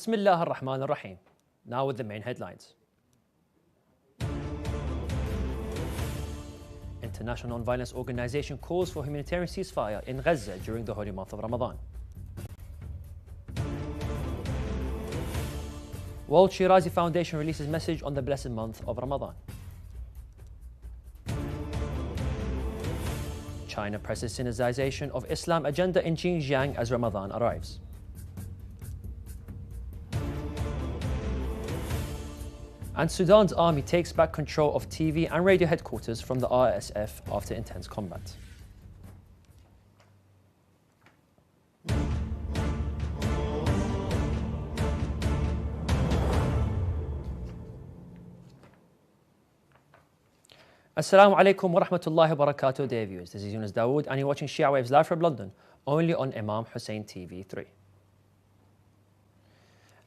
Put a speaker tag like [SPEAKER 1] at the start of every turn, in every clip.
[SPEAKER 1] Bismillah ar-Rahman ar-Rahim. Now with the main headlines. International Non-Violence Organization calls for humanitarian ceasefire in Gaza during the holy month of Ramadan. World Shirazi Foundation releases message on the blessed month of Ramadan. China presses Sinization of Islam agenda in Xinjiang as Ramadan arrives. And Sudan's army takes back control of TV and radio headquarters from the RSF after intense combat. Assalamu alaikum wa rahmatullahi wa barakatuh, dear viewers. This is Yunus Dawood and you're watching Shia Waves live from London, only on Imam Hussein TV 3.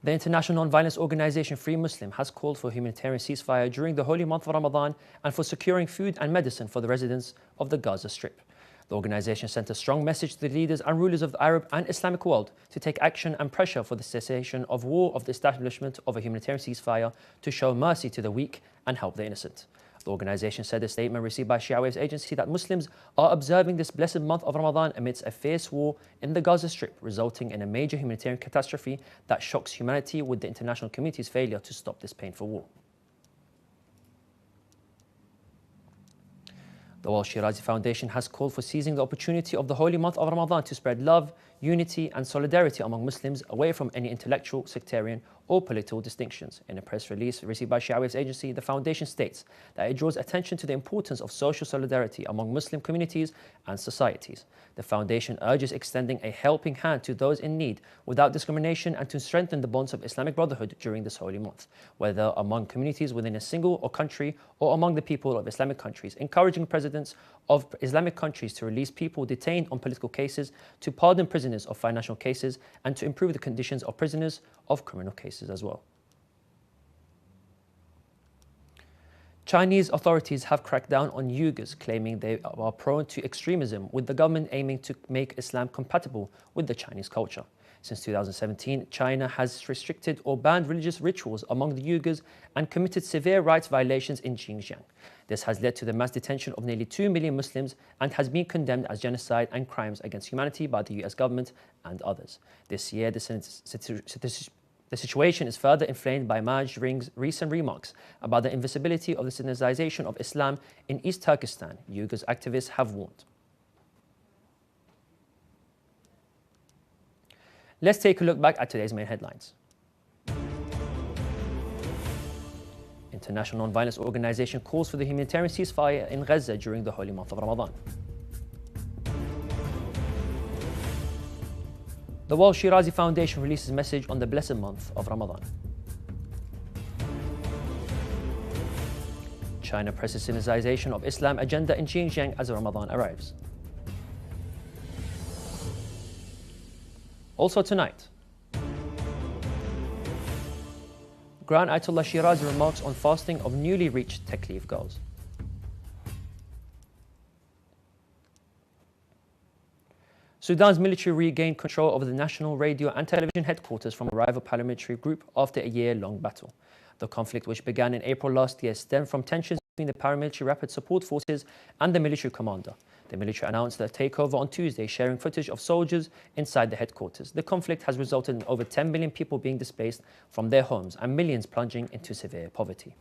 [SPEAKER 1] The international non-violence organization Free Muslim has called for humanitarian ceasefire during the holy month of Ramadan and for securing food and medicine for the residents of the Gaza Strip. The organization sent a strong message to the leaders and rulers of the Arab and Islamic world to take action and pressure for the cessation of war, of the establishment of a humanitarian ceasefire, to show mercy to the weak and help the innocent. The organization said in a statement received by Shia Waves agency that Muslims are observing this blessed month of Ramadan amidst a fierce war in the Gaza Strip, resulting in a major humanitarian catastrophe that shocks humanity, with the international community's failure to stop this painful war. The World Shirazi Foundation has called for seizing the opportunity of the holy month of Ramadan to spread love, unity and solidarity among Muslims away from any intellectual, sectarian or political distinctions. In a press release received by Shia Waves agency, the foundation states that it draws attention to the importance of social solidarity among Muslim communities and societies. The foundation urges extending a helping hand to those in need without discrimination and to strengthen the bonds of Islamic brotherhood during this holy month, whether among communities within a single or country or among the people of Islamic countries, encouraging presidents of Islamic countries to release people detained on political cases, to pardon prisoners of financial cases, and to improve the conditions of prisoners of criminal cases as well. Chinese authorities have cracked down on Uyghurs, claiming they are prone to extremism, with the government aiming to make Islam compatible with the Chinese culture. Since 2017, China has restricted or banned religious rituals among the Uyghurs and committed severe rights violations in Xinjiang. This has led to the mass detention of nearly 2 million Muslims and has been condemned as genocide and crimes against humanity by the US government and others. This year, the situation is further inflamed by Ma Ring's recent remarks about the invisibility of the Sinization of Islam in East Turkestan. Uyghurs activists have warned. Let's take a look back at today's main headlines. International Non-Violence Organization calls for the humanitarian ceasefire in Gaza during the holy month of Ramadan. The World Shirazi Foundation releases message on the blessed month of Ramadan. China presses Sinization of Islam agenda in Xinjiang as Ramadan arrives. Also tonight, Grand Ayatollah Shirazi remarks on fasting of newly reached Taklif girls. Sudan's military regained control over the national radio and television headquarters from a rival paramilitary group after a year-long battle. The conflict, which began in April last year, stemmed from tensions between the paramilitary rapid support forces and the military commander. The military announced their takeover on Tuesday, sharing footage of soldiers inside the headquarters. The conflict has resulted in over 10 million people being displaced from their homes and millions plunging into severe poverty.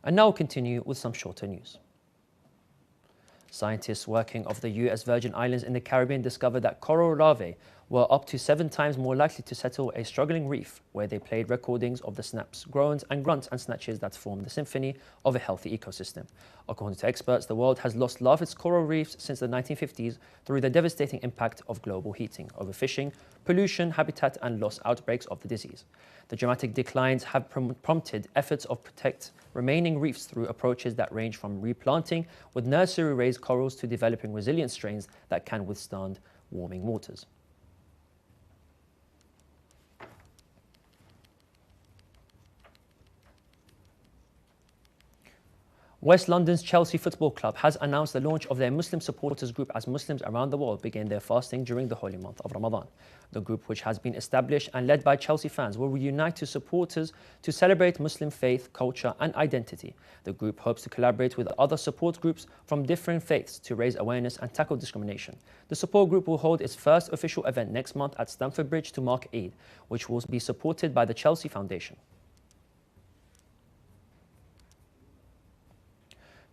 [SPEAKER 1] And now we'll continue with some shorter news. Scientists working off the US Virgin Islands in the Caribbean discovered that coral larvae were up to 7 times more likely to settle a struggling reef, where they played recordings of the snaps, groans and grunts and snatches that form the symphony of a healthy ecosystem. According to experts, the world has lost half its coral reefs since the 1950s through the devastating impact of global heating, overfishing, pollution, habitat and loss outbreaks of the disease. The dramatic declines have prompted efforts to protect remaining reefs through approaches that range from replanting with nursery-raised corals to developing resilient strains that can withstand warming waters. West London's Chelsea Football Club has announced the launch of their Muslim supporters group as Muslims around the world begin their fasting during the holy month of Ramadan. The group, which has been established and led by Chelsea fans, will reunite to supporters to celebrate Muslim faith, culture and identity. The group hopes to collaborate with other support groups from different faiths to raise awareness and tackle discrimination. The support group will hold its first official event next month at Stamford Bridge to mark Eid, which will be supported by the Chelsea Foundation.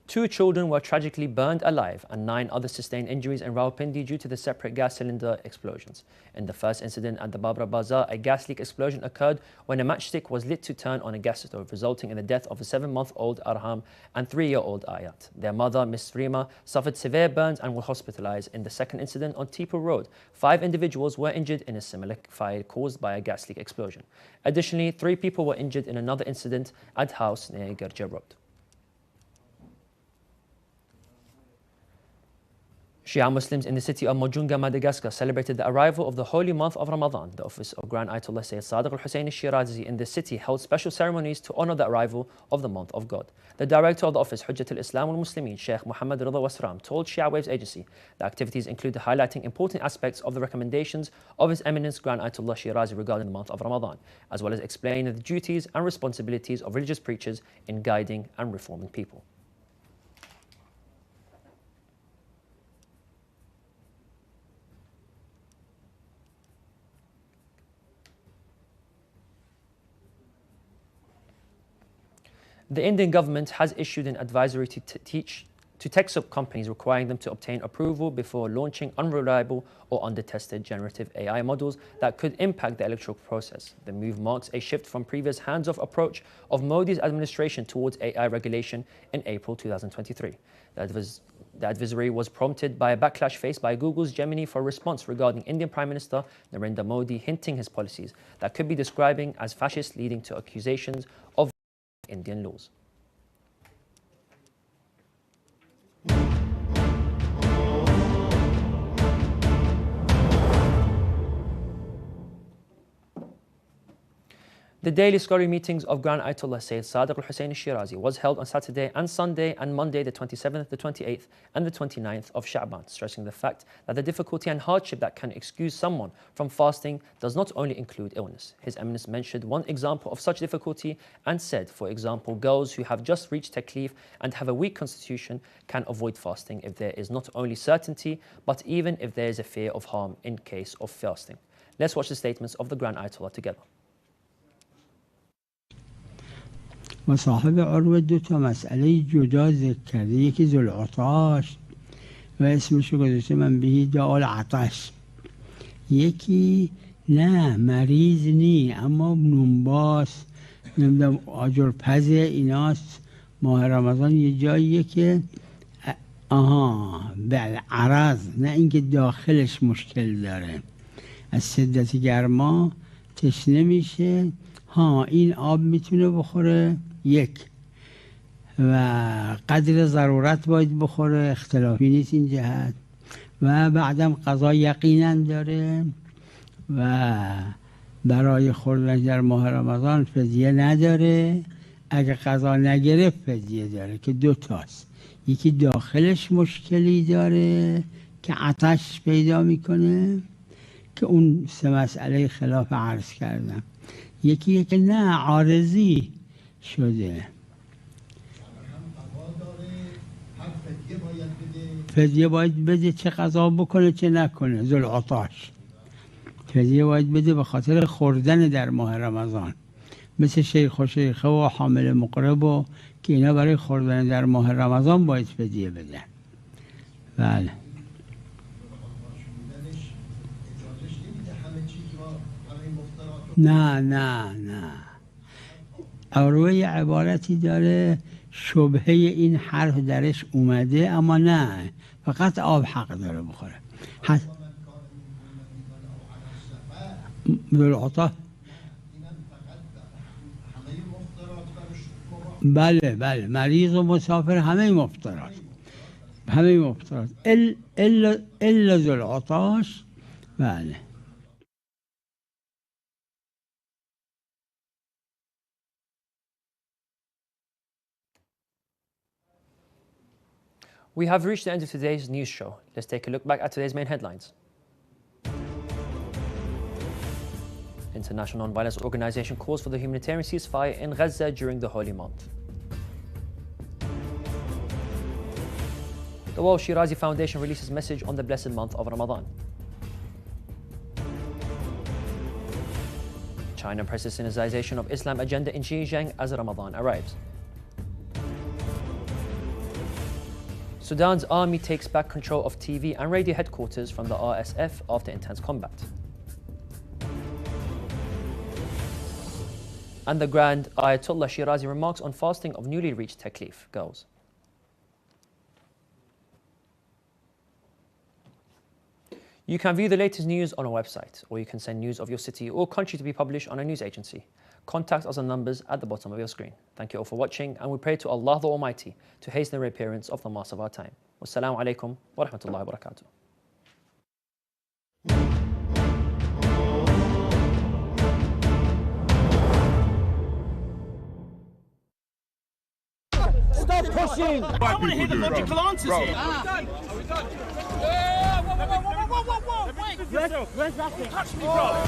[SPEAKER 1] 2 children were tragically burned alive and 9 others sustained injuries in Rawalpindi due to the separate gas cylinder explosions. In the first incident at the Babra Bazaar, a gas leak explosion occurred when a matchstick was lit to turn on a gas stove, resulting in the death of a 7-month-old Arham and 3-year-old Ayat. Their mother, Miss Rima, suffered severe burns and was hospitalized. In the second incident on Tipu Road, 5 individuals were injured in a similar fire caused by a gas leak explosion. Additionally, 3 people were injured in another incident at house near Garja Road. Shia Muslims in the city of Mojunga, Madagascar celebrated the arrival of the holy month of Ramadan. The office of Grand Ayatollah Sayyid Sadiq al-Hussein Shirazi in the city held special ceremonies to honor the arrival of the month of God. The director of the office, Hujjat al-Islam al-Muslimin, Sheikh Muhammad Rida Wasram, told Shia Waves agency the activities include highlighting important aspects of the recommendations of His Eminence Grand Ayatollah Shirazi regarding the month of Ramadan, as well as explaining the duties and responsibilities of religious preachers in guiding and reforming people. The Indian government has issued an advisory to tech sub companies requiring them to obtain approval before launching unreliable or undertested generative AI models that could impact the electoral process. The move marks a shift from previous hands-off approach of Modi's administration towards AI regulation in April 2023. The advisory was prompted by a backlash faced by Google's Gemini for a response regarding Indian Prime Minister Narendra Modi hinting his policies that could be describing as fascist, leading to accusations of Indian laws. The daily scholarly meetings of Grand Ayatollah Sayyid Sadiq al-Hussein Shirazi was held on Saturday and Sunday and Monday the 27th, the 28th and the 29th of Sha'ban, stressing the fact that the difficulty and hardship that can excuse someone from fasting does not only include illness. His Eminence mentioned one example of such difficulty and said, for example, girls who have just reached taklif and have a weak constitution can avoid fasting if there is not only certainty, but even if there is a fear of harm in case of fasting. Let's watch the statements of the Grand Ayatollah together.
[SPEAKER 2] و صاحب عروه 2 تا مسئله جدا ذکر کرده. یکی ذوالعطاش و اسمش رو گذاشته من بهی دال عطش. یکی نه مریض نی اما نونباس نمیدونم آجرپز ایناست. ماه رمضان یه جاییه که بالعرض نه اینکه داخلش مشکل داره، از شدت گرما تشنه میشه. این آب میتونه بخوره 1 و قدر ضرورت باید بخوره، اختلافی نیست این جهت. و بعدم قضا یقینا داره و برای خوردن در ماه رمضان فدیه نداره. اگه قضا نگرفت فدیه داره که 2 تاست. یکی داخلش مشکلی داره که آتش پیدا میکنه که اون 3 مسئله خلاف عرض کردم. یکی که نه عارضی شده فدیه باید بده، چه قضا بکنه چه نکنه. ذوالعطاش فدیه باید بده به خاطر خوردن در ماه رمضان، مثل شیخ و شیخه و حامل مقرب و که اینا برای خوردن در ماه رمضان باید فدیه بدن. بله نه عروه یه عبارتی داره شبهه این حرف درش اومده، اما نه فقط آب حق داره بخوره. ذوالعطا بله مریض و مسافر همه مفطرات الا ذوالعطاش. بله
[SPEAKER 1] We have reached the end of today's news show. Let's take a look back at today's main headlines. International Non-Violence Organization calls for the humanitarian ceasefire in Gaza during the holy month. The World Shirazi Foundation releases message on the blessed month of Ramadan. China presses Sinization of Islam agenda in Xinjiang as Ramadan arrives. Sudan's army takes back control of TV and radio headquarters from the RSF after intense combat. And the Grand Ayatollah Shirazi remarks on fasting of newly reached Taklif girls. You can view the latest news on our website, or you can send news of your city or country to be published on a news agency. Contact us on numbers at the bottom of your screen. Thank you all for watching, and we pray to Allah the Almighty to hasten the reappearance of the Master of our time. Wassalamu alaikum wa rahmatullahi wa barakatuh.
[SPEAKER 3] Stop pushing!
[SPEAKER 4] I want to hear the logical answers here.
[SPEAKER 3] Whoa! Wait! Where's that thing?
[SPEAKER 4] Touch me, bro.